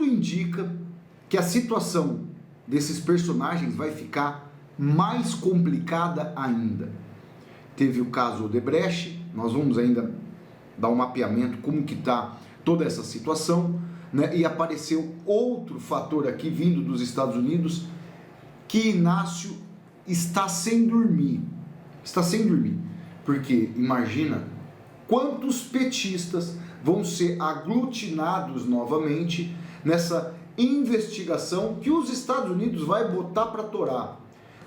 indica que a situação desses personagens vai ficar mais complicada ainda. Teve o caso Odebrecht, nós vamos ainda dar um mapeamento como que está toda essa situação, né? E apareceu outro fator aqui vindo dos Estados Unidos, que Inácio está sem dormir. Está sem dormir, porque imagina quantos petistas vão ser aglutinados novamente nessa investigação que os Estados Unidos vai botar para torar.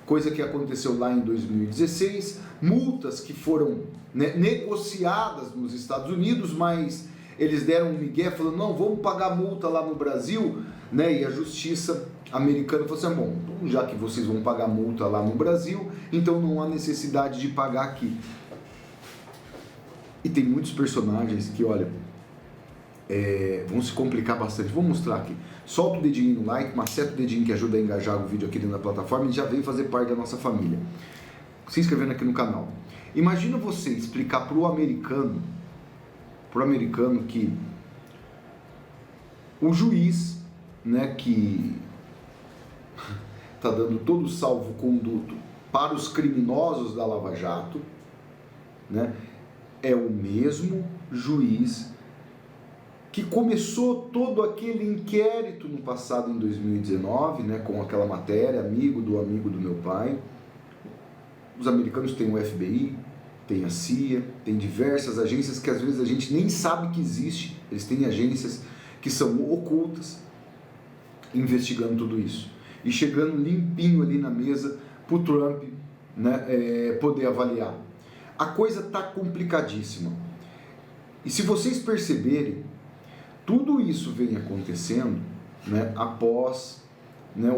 Coisa que aconteceu lá em 2016, multas que foram, né, negociadas nos Estados Unidos, mas eles deram um migué falando, não, vamos pagar multa lá no Brasil, né? E a justiça americana falou assim, bom, já que vocês vão pagar multa lá no Brasil, então não há necessidade de pagar aqui. E tem muitos personagens que, olha, vão se complicar bastante. Vou mostrar aqui. Solta o dedinho no like, maceta o dedinho que ajuda a engajar o vídeo aqui dentro da plataforma e já vem fazer parte da nossa família. Se inscrevendo aqui no canal. Imagina você explicar para o americano que o juiz, né, que está dando todo o salvo-conduto para os criminosos da Lava Jato, né, é o mesmo juiz que começou todo aquele inquérito no passado, em 2019, né, com aquela matéria, amigo do meu pai. Os americanos têm o FBI, tem a CIA, tem diversas agências que às vezes a gente nem sabe que existe. Eles têm agências que são ocultas, investigando tudo isso. E chegando limpinho ali na mesa para o Trump, né, poder avaliar. A coisa está complicadíssima. E se vocês perceberem, tudo isso vem acontecendo, né, após, né,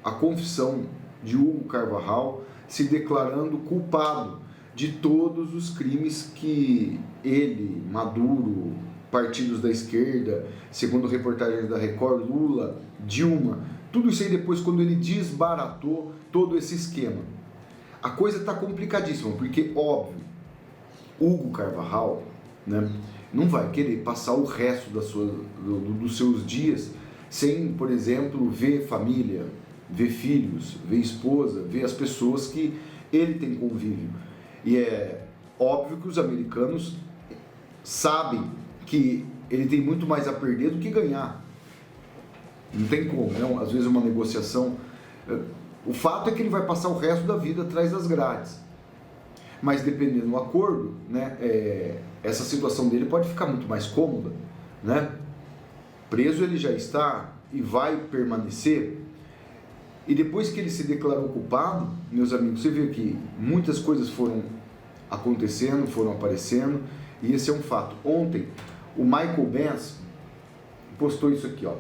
a confissão de Hugo Carvajal se declarando culpado de todos os crimes que ele, Maduro, partidos da esquerda, segundo reportagens da Record, Lula, Dilma, tudo isso aí depois quando ele desbaratou todo esse esquema. A coisa está complicadíssima, porque, óbvio, Hugo Carvajal, né, não vai querer passar o resto dos seus dias sem, por exemplo, ver família, ver filhos, ver esposa, ver as pessoas que ele tem convívio. E é óbvio que os americanos sabem que ele tem muito mais a perder do que ganhar. Não tem como, né? Às vezes uma negociação... O fato é que ele vai passar o resto da vida atrás das grades. Mas dependendo do acordo, né, essa situação dele pode ficar muito mais cômoda, né? Preso ele já está e vai permanecer. E depois que ele se declarou culpado, meus amigos, você vê que muitas coisas foram acontecendo, foram aparecendo, e esse é um fato. Ontem, o Michael Benz postou isso aqui, ó.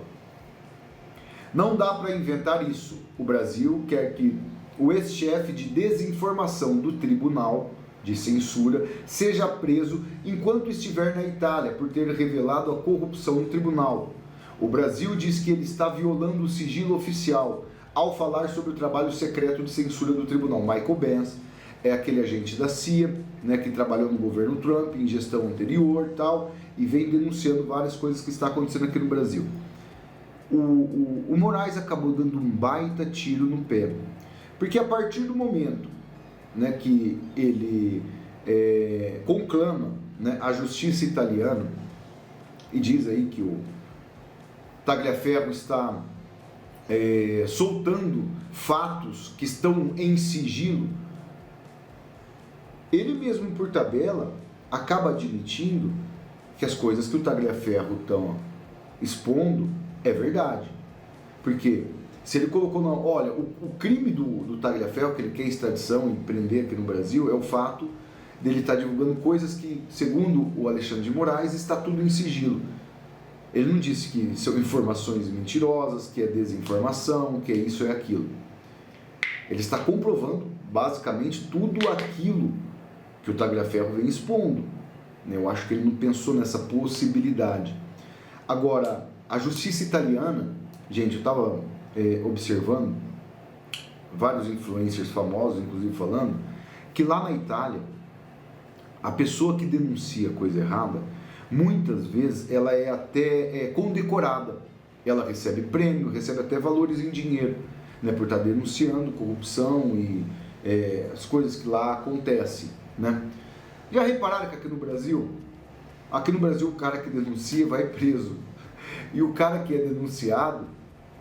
Não dá para inventar isso. O Brasil quer que o ex-chefe de desinformação do Tribunal de Censura seja preso enquanto estiver na Itália por ter revelado a corrupção no tribunal. O Brasil diz que ele está violando o sigilo oficial ao falar sobre o trabalho secreto de censura do tribunal. Michael Benz é aquele agente da CIA, né, que trabalhou no governo Trump, em gestão anterior e tal, e vem denunciando várias coisas que estão acontecendo aqui no Brasil. O Moraes acabou dando um baita tiro no pé, porque a partir do momento, né, que ele conclama, né, a justiça italiana e diz aí que o Tagliaferro está soltando fatos que estão em sigilo, ele mesmo por tabela acaba admitindo que as coisas que o Tagliaferro estão expondo é verdade. Porque se ele colocou, olha, o crime do Tagliaferro, que ele quer extradição e prender aqui no Brasil, é o fato dele estar divulgando coisas que, segundo o Alexandre de Moraes, está tudo em sigilo. Ele não disse que são informações mentirosas, que é desinformação, que é isso e aquilo. Ele está comprovando, basicamente, tudo aquilo que o Tagliaferro vem expondo. Eu acho que ele não pensou nessa possibilidade. Agora, a justiça italiana, gente, eu estava observando vários influencers famosos, inclusive falando, que lá na Itália, a pessoa que denuncia coisa errada, muitas vezes ela é até condecorada. ela recebe prêmio, recebe até valores em dinheiro, né, por estar denunciando corrupção e as coisas que lá acontecem, né? Já repararam que aqui no Brasil o cara que denuncia vai preso e o cara que é denunciado,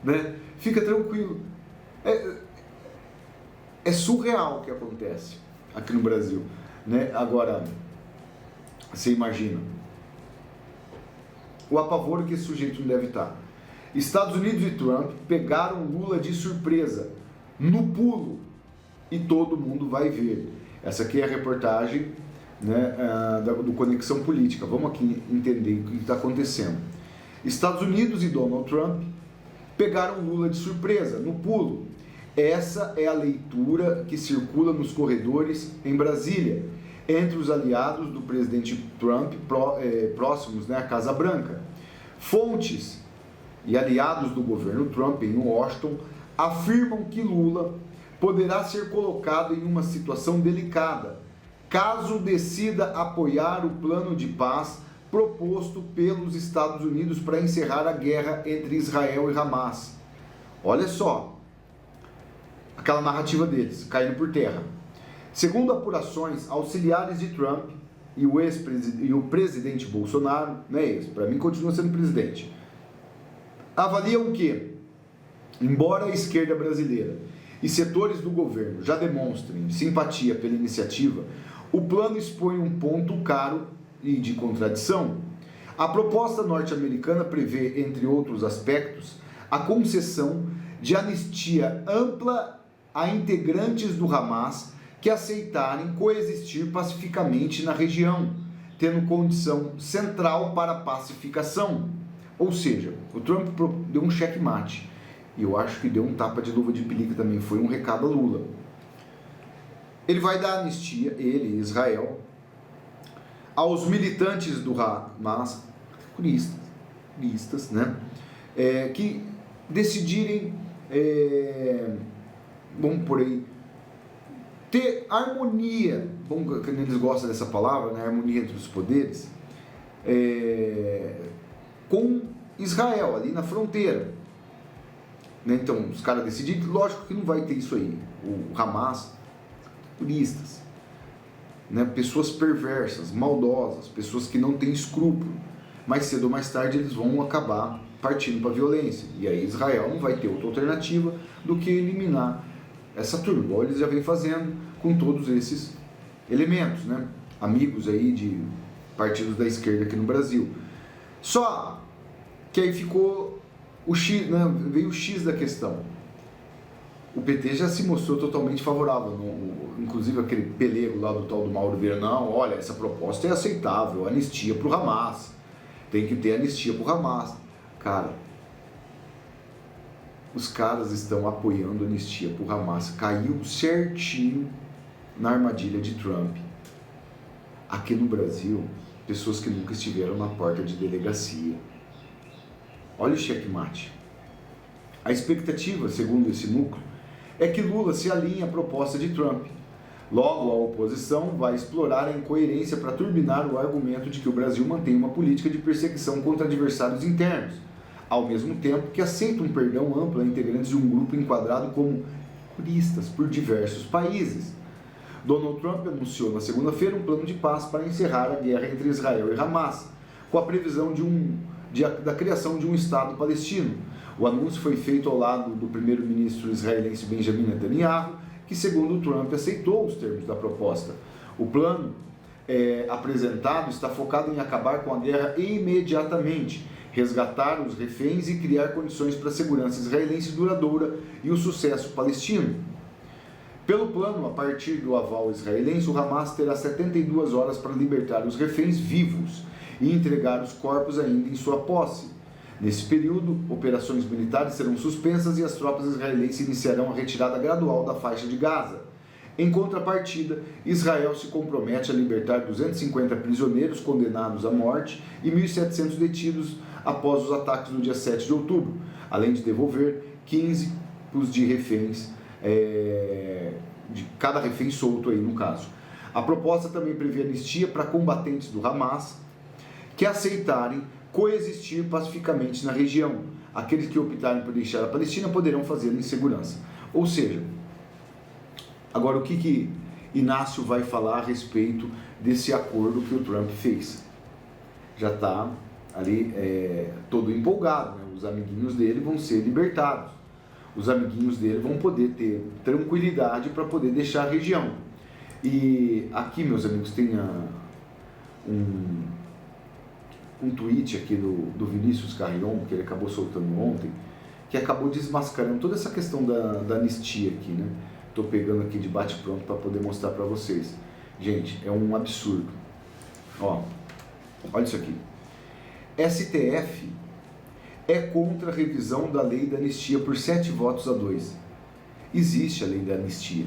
né, fica tranquilo. É surreal o que acontece aqui no Brasil, né? Agora, você imagina o apavoro que esse sujeito não deve estar. Estados Unidos e Trump pegaram Lula de surpresa, no pulo, e todo mundo vai ver. Essa aqui é a reportagem, né, do Conexão Política. Vamos aqui entender o que está acontecendo. Estados Unidos e Donald Trump pegaram Lula de surpresa, no pulo. Essa é a leitura que circula nos corredores em Brasília, entre os aliados do presidente Trump próximos, né, à Casa Branca. Fontes e aliados do governo Trump em Washington afirmam que Lula poderá ser colocado em uma situação delicada, caso decida apoiar o plano de paz proposto pelos Estados Unidos para encerrar a guerra entre Israel e Hamas. Olha só, aquela narrativa deles, caindo por terra. Segundo apurações, auxiliares de Trump e o presidente Bolsonaro, não é esse, para mim continua sendo presidente, avaliam que, embora a esquerda brasileira e setores do governo já demonstrem simpatia pela iniciativa, o plano expõe um ponto caro e de contradição. A proposta norte-americana prevê, entre outros aspectos, a concessão de anistia ampla a integrantes do Hamas que aceitarem coexistir pacificamente na região, tendo condição central para a pacificação. Ou seja, o Trump deu um checkmate. E eu acho que deu um tapa de luva de pelica também, foi um recado a Lula. Ele vai dar anistia, ele, Israel, aos militantes do Hamas, terroristas, né, que decidirem, vamos por aí, ter harmonia, que eles gostam dessa palavra, né, harmonia entre os poderes, com Israel, ali na fronteira. Né? Então, os caras decidiram, lógico que não vai ter isso aí. O Hamas, turistas, né? Pessoas perversas, maldosas, pessoas que não têm escrúpulo. Mais cedo ou mais tarde eles vão acabar partindo para a violência. E aí Israel não vai ter outra alternativa do que eliminar essa turma, igual eles já vêm fazendo com todos esses elementos, né? Amigos aí de partidos da esquerda aqui no Brasil. Só que aí ficou o X, né? Veio o X da questão. O PT já se mostrou totalmente favorável, inclusive aquele pelego lá do tal do Mauro Vieira, não, olha, essa proposta é aceitável, anistia para o Hamas, tem que ter anistia para o Hamas. Cara, os caras estão apoiando a anistia para o Hamas, caiu certinho na armadilha de Trump. Aqui no Brasil, pessoas que nunca estiveram na porta de delegacia. Olha o checkmate. A expectativa, segundo esse núcleo, é que Lula se alinhe à proposta de Trump. Logo, a oposição vai explorar a incoerência para turbinar o argumento de que o Brasil mantém uma política de perseguição contra adversários internos, ao mesmo tempo que aceita um perdão amplo a integrantes de um grupo enquadrado como terroristas por diversos países. Donald Trump anunciou na segunda-feira um plano de paz para encerrar a guerra entre Israel e Hamas, com a previsão da criação de um Estado palestino. O anúncio foi feito ao lado do primeiro-ministro israelense Benjamin Netanyahu, que, segundo Trump, aceitou os termos da proposta. O plano apresentado está focado em acabar com a guerra imediatamente, resgatar os reféns e criar condições para a segurança israelense duradoura e o sucesso palestino. Pelo plano, a partir do aval israelense, o Hamas terá 72 horas para libertar os reféns vivos e entregar os corpos ainda em sua posse. Nesse período, operações militares serão suspensas e as tropas israelenses iniciarão a retirada gradual da faixa de Gaza. Em contrapartida, Israel se compromete a libertar 250 prisioneiros condenados à morte e 1.700 detidos após os ataques do dia 7 de outubro, além de devolver 15 de reféns, de cada refém solto aí no caso. A proposta também prevê anistia para combatentes do Hamas que aceitarem coexistir pacificamente na região, aqueles que optarem por deixar a Palestina poderão fazê-lo em segurança. Ou seja, agora o que Inácio vai falar a respeito desse acordo que o Trump fez? Já está ali todo empolgado, né? Os amiguinhos dele vão ser libertados, os amiguinhos dele vão poder ter tranquilidade para poder deixar a região. E aqui, meus amigos, tem um tweet aqui do Vinícius Carrion, que ele acabou soltando ontem, que acabou desmascarando toda essa questão da anistia aqui, né? Estou pegando aqui de bate-pronto para poder mostrar para vocês. Gente, é um absurdo. Ó, olha isso aqui. STF é contra a revisão da lei da anistia por 7 votos a 2. Existe a lei da anistia.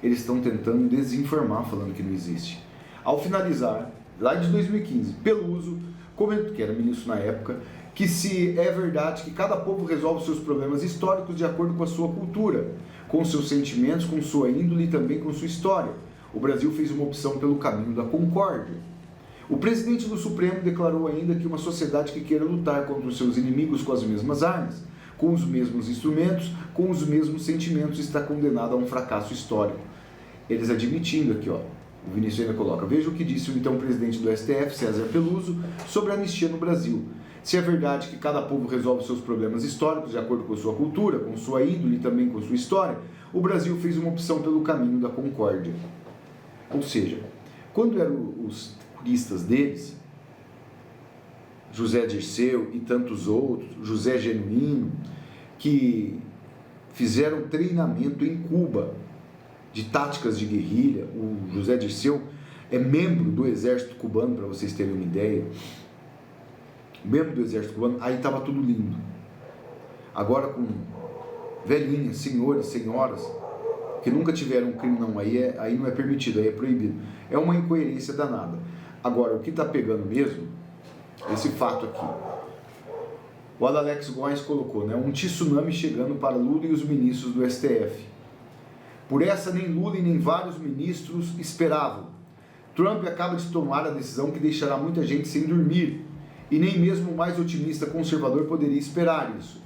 Eles estão tentando desinformar, falando que não existe. Ao finalizar, lá de 2015, Peluso comentou, que era ministro na época, que se é verdade que cada povo resolve seus problemas históricos de acordo com a sua cultura, com seus sentimentos, com sua índole e também com sua história. O Brasil fez uma opção pelo caminho da concórdia. O presidente do Supremo declarou ainda que uma sociedade que queira lutar contra os seus inimigos com as mesmas armas, com os mesmos instrumentos, com os mesmos sentimentos, está condenada a um fracasso histórico. Eles admitindo aqui, ó, o Vinícius ainda coloca: veja o que disse o então presidente do STF, César Peluso, sobre a anistia no Brasil. Se é verdade que cada povo resolve seus problemas históricos de acordo com sua cultura, com sua índole e também com sua história, o Brasil fez uma opção pelo caminho da concórdia. Ou seja, quando eram os turistas deles, José Dirceu e tantos outros, José Genuíno, que fizeram treinamento em Cuba de táticas de guerrilha. O José Dirceu é membro do exército cubano, para vocês terem uma ideia. Membro do exército cubano, aí estava tudo lindo. Agora com velhinhas, senhores, senhoras, que nunca tiveram um crime, não, aí não é permitido, aí é proibido. É uma incoerência danada. Agora, o que está pegando mesmo, esse fato aqui, o Alex Gomes colocou, né, um tsunami chegando para Lula e os ministros do STF. Por essa, nem Lula e nem vários ministros esperavam. Trump acaba de tomar a decisão que deixará muita gente sem dormir, e nem mesmo o mais otimista conservador poderia esperar isso.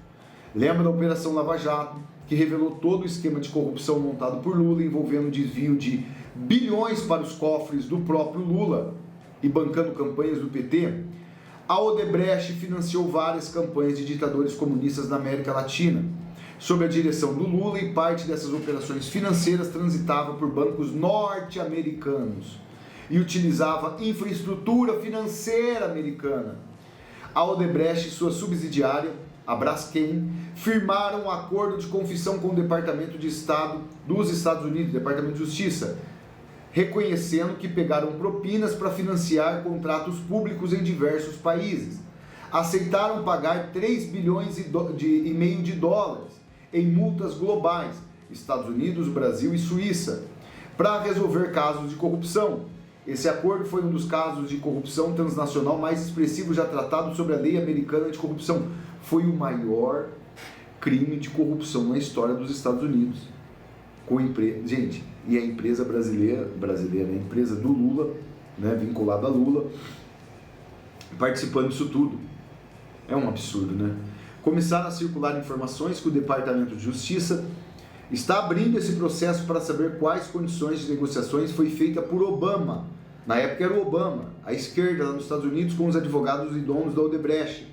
Lembra da Operação Lava Jato, que revelou todo o esquema de corrupção montado por Lula, envolvendo desvio de bilhões para os cofres do próprio Lula e bancando campanhas do PT? A Odebrecht financiou várias campanhas de ditadores comunistas na América Latina. Sob a direção do Lula, e parte dessas operações financeiras transitava por bancos norte-americanos e utilizava infraestrutura financeira americana. A Odebrecht e sua subsidiária, a Braskem, firmaram um acordo de confissão com o Departamento de Estado dos Estados Unidos, Departamento de Justiça, reconhecendo que pegaram propinas para financiar contratos públicos em diversos países. Aceitaram pagar 3 bilhões e meio de dólares em multas globais, Estados Unidos, Brasil e Suíça, para resolver casos de corrupção. Esse acordo foi um dos casos de corrupção transnacional mais expressivos já tratados sobre a lei americana de corrupção. Foi o maior crime de corrupção na história dos Estados Unidos. Gente, e a empresa brasileira, a empresa do Lula, né, vinculada a Lula, participando disso tudo. É um absurdo, né? Começaram a circular informações que o Departamento de Justiça está abrindo esse processo para saber quais condições de negociações foi feita por Obama. Na época era o Obama, a esquerda lá nos Estados Unidos, com os advogados e donos da Odebrecht.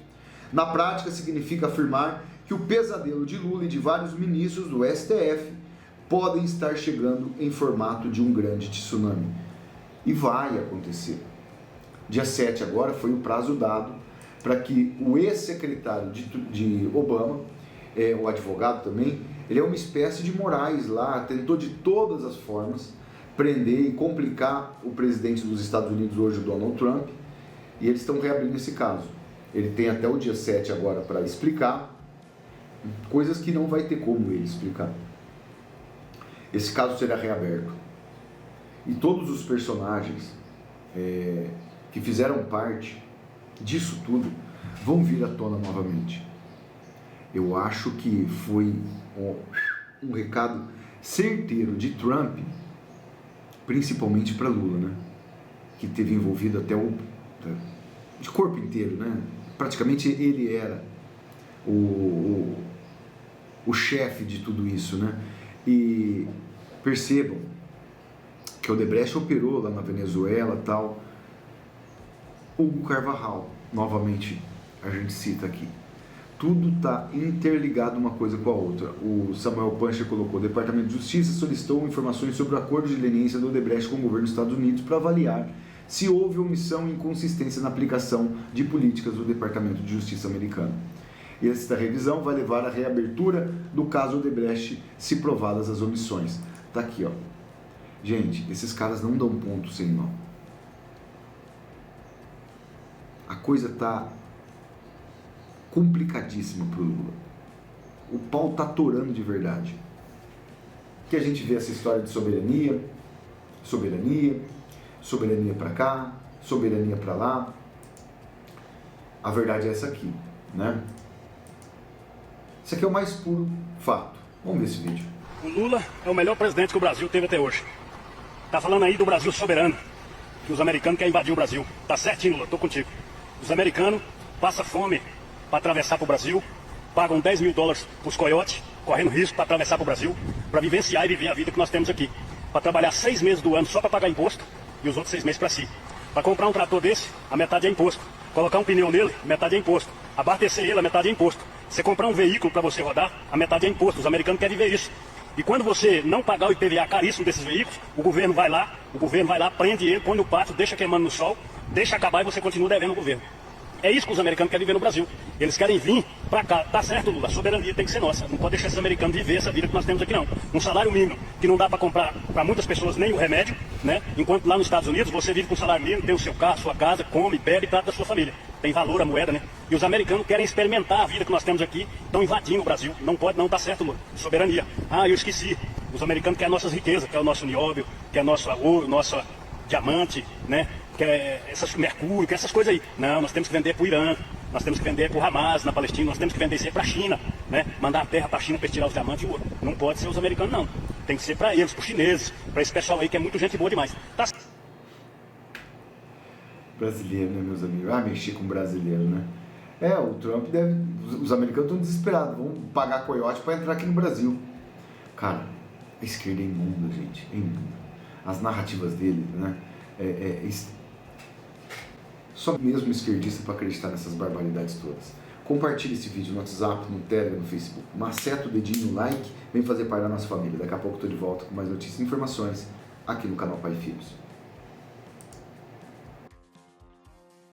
Na prática, significa afirmar que o pesadelo de Lula e de vários ministros do STF podem estar chegando em formato de um grande tsunami. E vai acontecer. Dia 7 agora foi o prazo dado para que o ex-secretário de Obama, o advogado também, ele é uma espécie de Moraes lá, tentou de todas as formas prender e complicar o presidente dos Estados Unidos hoje, o Donald Trump, e eles estão reabrindo esse caso. Ele tem até o dia 7 agora para explicar coisas que não vai ter como ele explicar. Esse caso será reaberto. E todos os personagens que fizeram parte disso tudo vão vir à tona novamente. Eu acho que foi um recado certeiro de Trump, principalmente para Lula, né? Que teve envolvido até de corpo inteiro, né? Praticamente ele era o chefe de tudo isso, né? E percebam que o Odebrecht operou lá na Venezuela, tal. Hugo Carvajal, novamente a gente cita aqui. Tudo está interligado uma coisa com a outra. O Samuel Pancher colocou: o Departamento de Justiça solicitou informações sobre o acordo de leniência do Odebrecht com o governo dos Estados Unidos para avaliar se houve omissão e inconsistência na aplicação de políticas do Departamento de Justiça americano. E esta revisão vai levar à reabertura do caso Odebrecht, se provadas as omissões. Tá aqui, ó. Gente, esses caras não dão ponto sem nó. A coisa tá complicadíssima pro Lula. O pau tá atorando de verdade. Que a gente vê essa história de soberania para cá, soberania para lá. A verdade é essa aqui, né? Isso aqui é o mais puro fato. Vamos ver esse vídeo. O Lula é o melhor presidente que o Brasil teve até hoje. Tá falando aí do Brasil soberano, que os americanos querem invadir o Brasil. Tá certinho, Lula, tô contigo. Os americanos passam fome para atravessar para o Brasil, pagam 10 mil dólares para os coiotes, correndo risco para atravessar para o Brasil, para vivenciar e viver a vida que nós temos aqui. Para trabalhar 6 meses do ano só para pagar imposto e os outros 6 meses para si. Para comprar um trator desse, a metade é imposto. Colocar um pneu nele, a metade é imposto. Abastecer ele, a metade é imposto. Você comprar um veículo para você rodar, a metade é imposto. Os americanos querem ver isso. E quando você não pagar o IPVA caríssimo desses veículos, o governo vai lá, prende ele, põe no pátio, deixa queimando no sol, deixa acabar e você continua devendo ao governo. É isso que os americanos querem viver no Brasil. Eles querem vir pra cá. Tá certo, Lula, a soberania tem que ser nossa. Não pode deixar esses americanos viver essa vida que nós temos aqui, não. Um salário mínimo que não dá para comprar para muitas pessoas nem o remédio, né? Enquanto lá nos Estados Unidos você vive com salário mínimo, tem o seu carro, sua casa, come, bebe e trata da sua família. Tem valor a moeda, né? E os americanos querem experimentar a vida que nós temos aqui, estão invadindo o Brasil. Não pode, não, tá certo, Lula. Soberania. Ah, eu esqueci. Os americanos querem nossas riquezas, quer o nosso nióbio, quer nosso ouro, nosso diamante, né? Quer mercúrio, quer essas coisas aí. Não, nós temos que vender para o Irã, nós temos que vender para o Hamas na Palestina, nós temos que vender isso aí para a China, né? Mandar a terra para a China para tirar os diamantes e o ouro. Não pode ser os americanos, não. Tem que ser para eles, para os chineses, para esse pessoal aí que é muito gente boa demais. Tá? Brasileiro, né, meus amigos? Ah, mexer com brasileiro, né? O Trump deve... Os americanos estão desesperados, vão pagar coiote para entrar aqui no Brasil. Cara, a esquerda é imunda, gente, é imunda. As narrativas dele, né? Só mesmo esquerdista para acreditar nessas barbaridades todas. Compartilhe esse vídeo no WhatsApp, no Telegram, no Facebook. Maceta o dedinho no like, vem fazer parte da nossa família. Daqui a pouco eu estou de volta com mais notícias e informações aqui no canal Pai e Filhos.